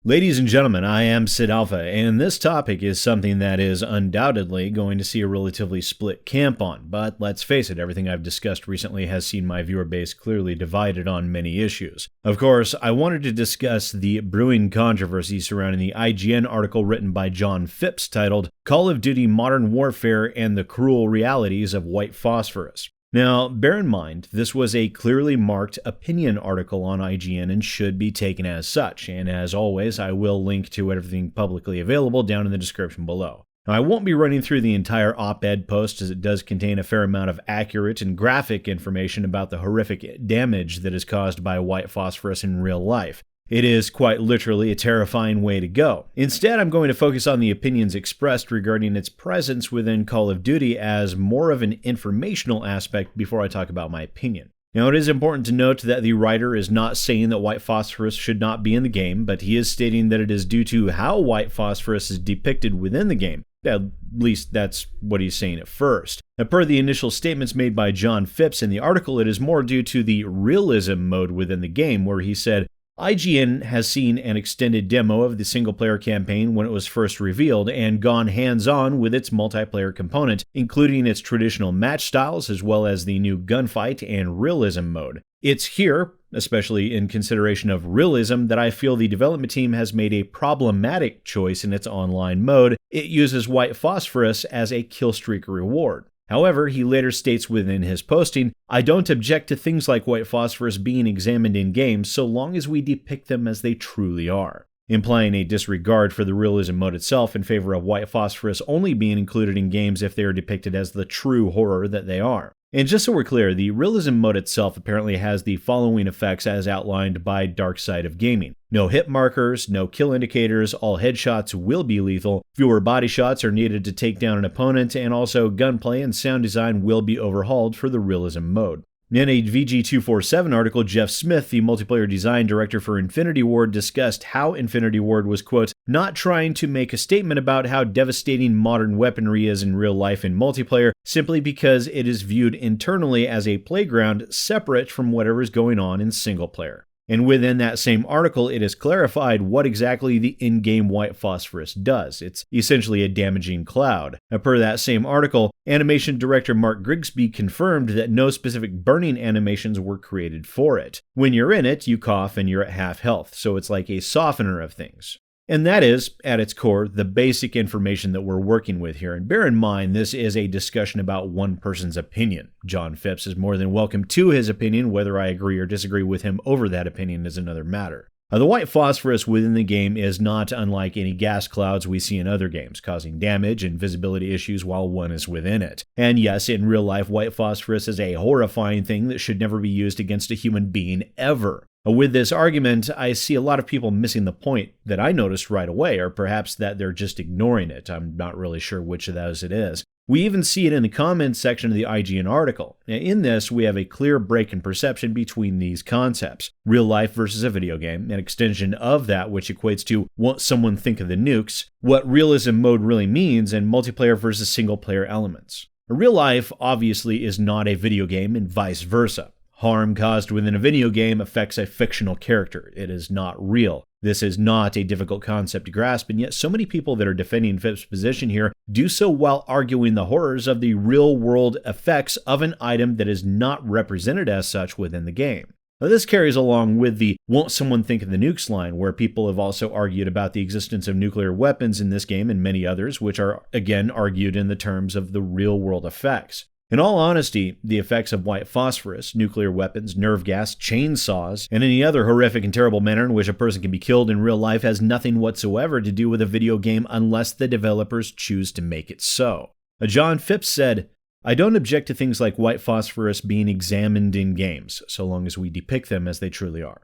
Ladies and gentlemen, I am SidAlpha, and this topic is something that is undoubtedly going to see a relatively split camp on, but let's face it, everything I've discussed recently has seen my viewer base clearly divided on many issues. Of course, I wanted to discuss the brewing controversy surrounding the IGN article written by John Phipps titled Call of Duty Modern Warfare and the Cruel Realities of White Phosphorous. Now, bear in mind, this was a clearly marked opinion article on IGN and should be taken as such, and as always, I will link to everything publicly available down in the description below. Now, I won't be running through the entire op-ed post as it does contain a fair amount of accurate and graphic information about the horrific damage that is caused by white phosphorus in real life. It is quite literally a terrifying way to go. Instead, I'm going to focus on the opinions expressed regarding its presence within Call of Duty as more of an informational aspect before I talk about my opinion. Now, it is important to note that the writer is not saying that white phosphorus should not be in the game, but he is stating that it is due to how white phosphorus is depicted within the game. At least that's what he's saying at first. Now, per the initial statements made by John Phipps in the article, it is more due to the realism mode within the game, where he said, IGN has seen an extended demo of the single-player campaign when it was first revealed and gone hands-on with its multiplayer component, including its traditional match styles as well as the new gunfight and realism mode. It's here, especially in consideration of realism, that I feel the development team has made a problematic choice in its online mode. It uses white phosphorus as a killstreak reward. However, he later states within his posting, I don't object to things like white phosphorus being examined in games so long as we depict them as they truly are, implying a disregard for the realism mode itself in favor of white phosphorus only being included in games if they are depicted as the true horror that they are. And just so we're clear, the realism mode itself apparently has the following effects as outlined by Dark Side of Gaming. No hit markers, no kill indicators, all headshots will be lethal, fewer body shots are needed to take down an opponent, and also gunplay and sound design will be overhauled for the realism mode. In a VG247 article, Jeff Smith, the multiplayer design director for Infinity Ward, discussed how Infinity Ward was, quote, not trying to make a statement about how devastating modern weaponry is in real life in multiplayer, simply because it is viewed internally as a playground separate from whatever is going on in single player. And within that same article, it is clarified what exactly the in-game white phosphorus does. It's essentially a damaging cloud. Now, per that same article, animation director Mark Grigsby confirmed that no specific burning animations were created for it. When you're in it, you cough and you're at half health, so it's like a softener of things. And that is, at its core, the basic information that we're working with here. And bear in mind, this is a discussion about one person's opinion. John Phipps is more than welcome to his opinion. Whether I agree or disagree with him over that opinion is another matter. The white phosphorus within the game is not unlike any gas clouds we see in other games, causing damage and visibility issues while one is within it. And yes, in real life, white phosphorus is a horrifying thing that should never be used against a human being ever. With this argument, I see a lot of people missing the point that I noticed right away, or perhaps that they're just ignoring it. I'm not really sure which of those it is. We even see it in the comments section of the IGN article. Now, in this, we have a clear break in perception between these concepts. Real life versus a video game, an extension of that which equates to what someone think of the nukes, what realism mode really means, and multiplayer versus single player elements. Real life obviously is not a video game and vice versa. Harm caused within a video game affects a fictional character. It is not real. This is not a difficult concept to grasp, and yet so many people that are defending Phipps' position here do so while arguing the horrors of the real-world effects of an item that is not represented as such within the game. Now, this carries along with the won't someone think of the nukes line, where people have also argued about the existence of nuclear weapons in this game and many others, which are again argued in the terms of the real-world effects. In all honesty, the effects of white phosphorus, nuclear weapons, nerve gas, chainsaws, and any other horrific and terrible manner in which a person can be killed in real life has nothing whatsoever to do with a video game unless the developers choose to make it so. John Phipps said, I don't object to things like white phosphorus being examined in games, so long as we depict them as they truly are.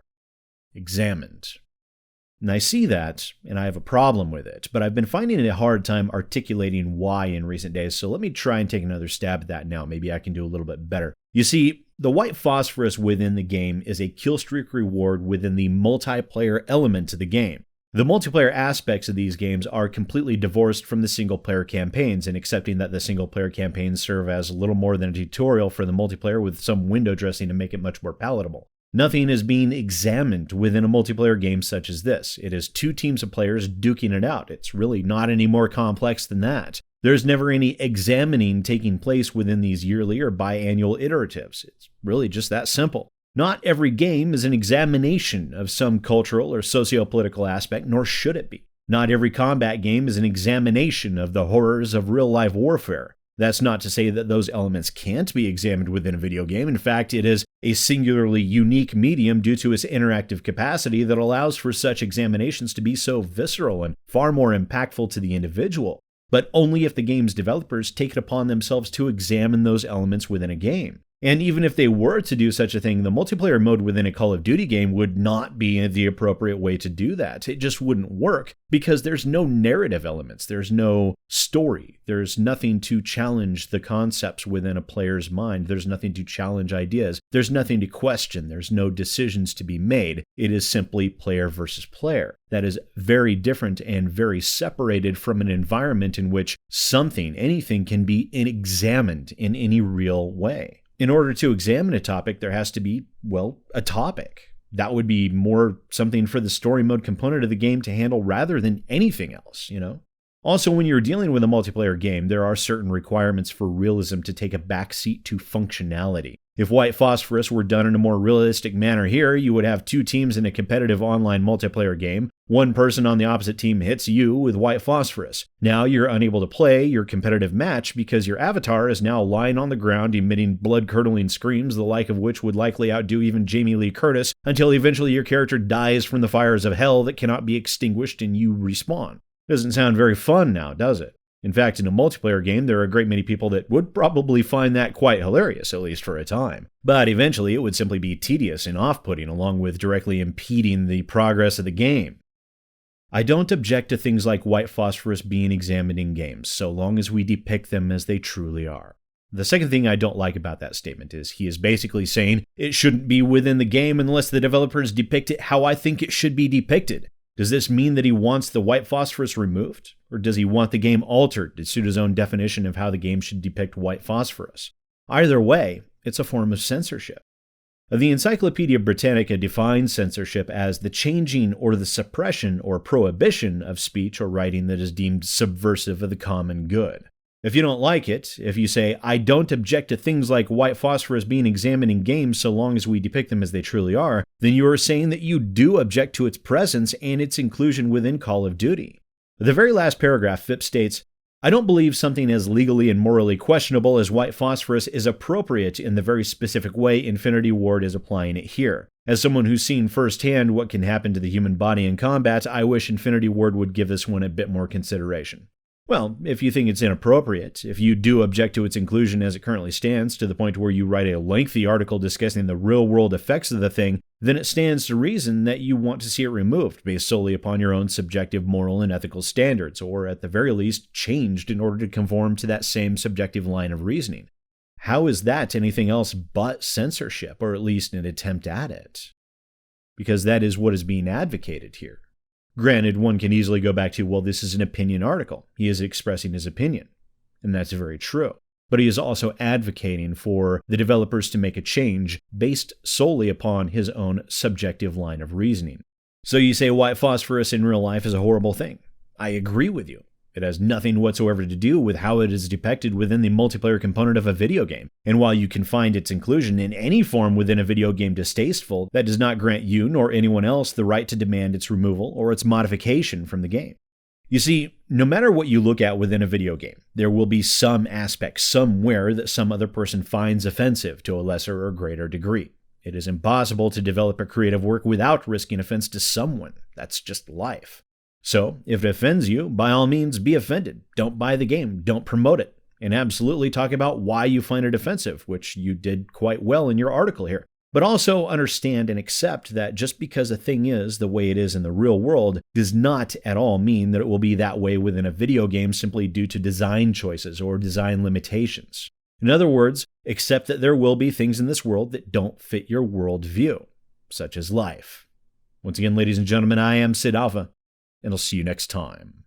Examined. And I see that, and I have a problem with it, but I've been finding it a hard time articulating why in recent days, so let me try and take another stab at that now. Maybe I can do a little bit better. You see, the white phosphorus within the game is a killstreak reward within the multiplayer element of the game. The multiplayer aspects of these games are completely divorced from the single-player campaigns, and accepting that the single-player campaigns serve as little more than a tutorial for the multiplayer with some window dressing to make it much more palatable. Nothing is being examined within a multiplayer game such as this. It is two teams of players duking it out. It's really not any more complex than that. There's never any examining taking place within these yearly or biannual iteratives. It's really just that simple. Not every game is an examination of some cultural or socio-political aspect, nor should it be. Not every combat game is an examination of the horrors of real-life warfare. That's not to say that those elements can't be examined within a video game. In fact, it is a singularly unique medium due to its interactive capacity that allows for such examinations to be so visceral and far more impactful to the individual, but only if the game's developers take it upon themselves to examine those elements within a game. And even if they were to do such a thing, the multiplayer mode within a Call of Duty game would not be the appropriate way to do that. It just wouldn't work because there's no narrative elements. There's no story. There's nothing to challenge the concepts within a player's mind. There's nothing to challenge ideas. There's nothing to question. There's no decisions to be made. It is simply player versus player. That is very different and very separated from an environment in which anything can be examined in any real way. In order to examine a topic, there has to be, a topic. That would be more something for the story mode component of the game to handle rather than anything else, Also, when you're dealing with a multiplayer game, there are certain requirements for realism to take a backseat to functionality. If White Phosphorous were done in a more realistic manner here, you would have two teams in a competitive online multiplayer game. One person on the opposite team hits you with White Phosphorous. Now you're unable to play your competitive match because your avatar is now lying on the ground emitting blood-curdling screams, the like of which would likely outdo even Jamie Lee Curtis, until eventually your character dies from the fires of hell that cannot be extinguished and you respawn. Doesn't sound very fun now, does it? In fact, in a multiplayer game, there are a great many people that would probably find that quite hilarious, at least for a time. But eventually, it would simply be tedious and off-putting, along with directly impeding the progress of the game. I don't object to things like White Phosphorous being examined in games, so long as we depict them as they truly are. The second thing I don't like about that statement is he is basically saying it shouldn't be within the game unless the developers depict it how I think it should be depicted. Does this mean that he wants the White Phosphorous removed? Or does he want the game altered to suit his own definition of how the game should depict White Phosphorous? Either way, it's a form of censorship. The Encyclopedia Britannica defines censorship as the changing or the suppression or prohibition of speech or writing that is deemed subversive of the common good. If you don't like it, if you say, I don't object to things like White Phosphorous being examined in games so long as we depict them as they truly are, then you are saying that you do object to its presence and its inclusion within Call of Duty. The very last paragraph, Phipps states, I don't believe something as legally and morally questionable as White Phosphorous is appropriate in the very specific way Infinity Ward is applying it here. As someone who's seen firsthand what can happen to the human body in combat, I wish Infinity Ward would give this one a bit more consideration. Well, if you think it's inappropriate, if you do object to its inclusion as it currently stands, to the point where you write a lengthy article discussing the real-world effects of the thing, then it stands to reason that you want to see it removed based solely upon your own subjective moral and ethical standards, or at the very least changed in order to conform to that same subjective line of reasoning. How is that anything else but censorship, or at least an attempt at it? Because that is what is being advocated here. Granted, one can easily go back to, well, this is an opinion article. He is expressing his opinion. And that's very true. But he is also advocating for the developers to make a change based solely upon his own subjective line of reasoning. So you say White Phosphorous in real life is a horrible thing. I agree with you. It has nothing whatsoever to do with how it is depicted within the multiplayer component of a video game. And while you can find its inclusion in any form within a video game distasteful, that does not grant you nor anyone else the right to demand its removal or its modification from the game. You see, no matter what you look at within a video game, there will be some aspect somewhere that some other person finds offensive to a lesser or greater degree. It is impossible to develop a creative work without risking offense to someone. That's just life. So, if it offends you, by all means be offended. Don't buy the game, don't promote it, and absolutely talk about why you find it offensive, which you did quite well in your article here. But also understand and accept that just because a thing is the way it is in the real world does not at all mean that it will be that way within a video game simply due to design choices or design limitations. In other words, accept that there will be things in this world that don't fit your worldview, such as life. Once again, ladies and gentlemen, I am SidAlpha, and I'll see you next time.